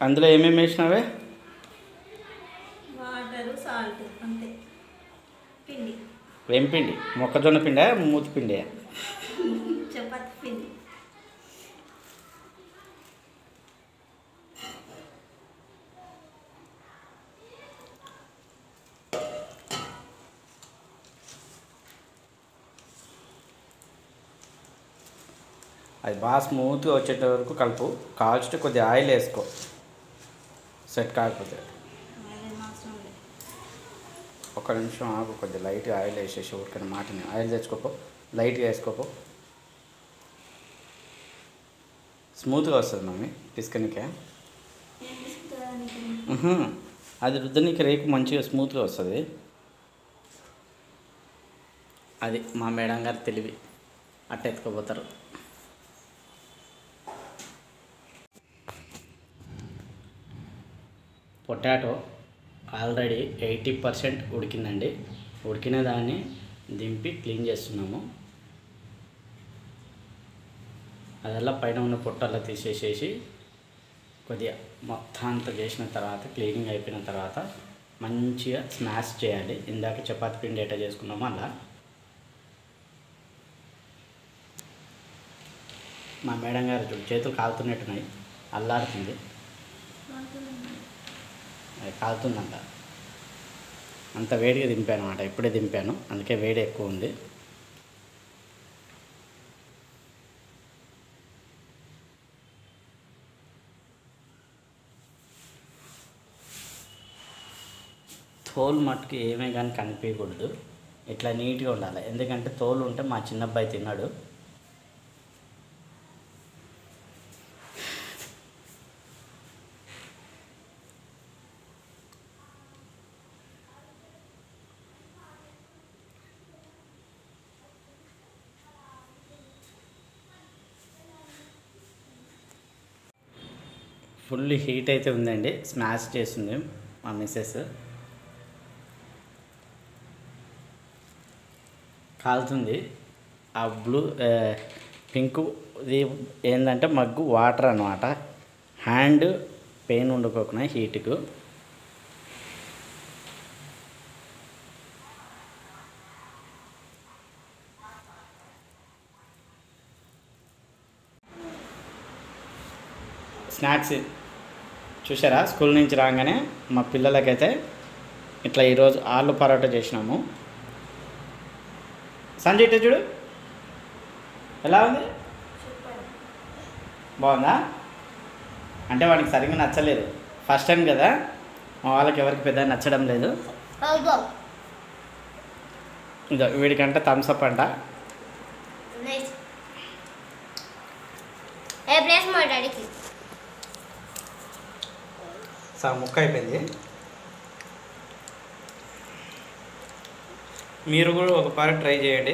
అందులో ఏమేమి వేసినావే? Water, salt, అంతే. పిండి. ఏం పిండి? మొక్కజొన్న పిండా, మూతి పిండి? చపాతి పిండి. అది బాగా స్మూత్గా వచ్చేట వరకు కలుపు. కాల్చితే కొద్దిగా ఆయిల్ వేసుకో, సెట్ కాకపోతే. ఒక నిమిషం ఆగు, కొద్దిగా లైట్గా ఆయిల్ వేసేసి ఊరికైనా మాటని ఆయిల్ తెచ్చుకోపో, లైట్గా వేసుకోపో. స్మూత్గా వస్తుంది మమ్మీ పిసుకనికే. అది రుద్దనికి రేకు మంచిగా స్మూత్గా వస్తుంది. అది మా మేడం గారు తెలివి, అట్ట ఎత్తుకోపోతారు. Potato already 80% ఉడికిందండి. ఉడికిన దాన్ని దింపి క్లీన్ చేస్తున్నాము. అదల్లా పైన ఉన్న పొట్టల్లా తీసేసేసి కొద్దిగా మొత్తం అంతా చేసిన తర్వాత, క్లీనింగ్ అయిపోయిన తర్వాత మంచిగా స్మాష్ చేయాలి. ఇందాక చపాతి పిండి ఎట్లా చేసుకున్నామో అలా. మా మేడం గారు చూడు, చేతులు కాలుతున్నట్టున్నాయి, అల్లాడుతుంది. కాలుతుందంట. అంత వేడిగా దింపాను అన్నమాట, ఇప్పుడే దింపాను, అందుకే వేడి ఎక్కువ ఉంది. తోలు మట్టుకు ఏమే కానీ కనిపించకూడదు, ఇట్లా నీట్గా ఉండాలి. ఎందుకంటే తోలు ఉంటే మా చిన్నబ్బాయి తిన్నాడు. ఫుల్ హీట్ అయితే ఉందండి, స్మాష్ చేస్తుంది మా మిస్సెస్. కాలుతుంది. ఆ పింక్ ఇది ఏంటంటే మగ్గు వాటర్ అన్నమాట. హ్యాండ్ పెయిన్ ఉండుకోకుండా హీట్కు. స్నాక్స్ చూసారా, స్కూల్ నుంచి రాగానే మా పిల్లలకైతే ఇట్లా ఈరోజు ఆలు పరోటా చేసినాము. సంజయ్ ఇట్లా చూడు, ఎలా ఉంది? బాగుందా? అంటే వాడికి సరిగ్గా నచ్చలేదు, ఫస్ట్ టైం కదా, మా వాళ్ళకి ఎవరికి పెద్ద నచ్చడం లేదు. ఇదో వీడికంటే థమ్స్అప్ అంట. ముక్క అయిపోయింది. మీరు కూడా ఒక పార ట్రై చేయండి.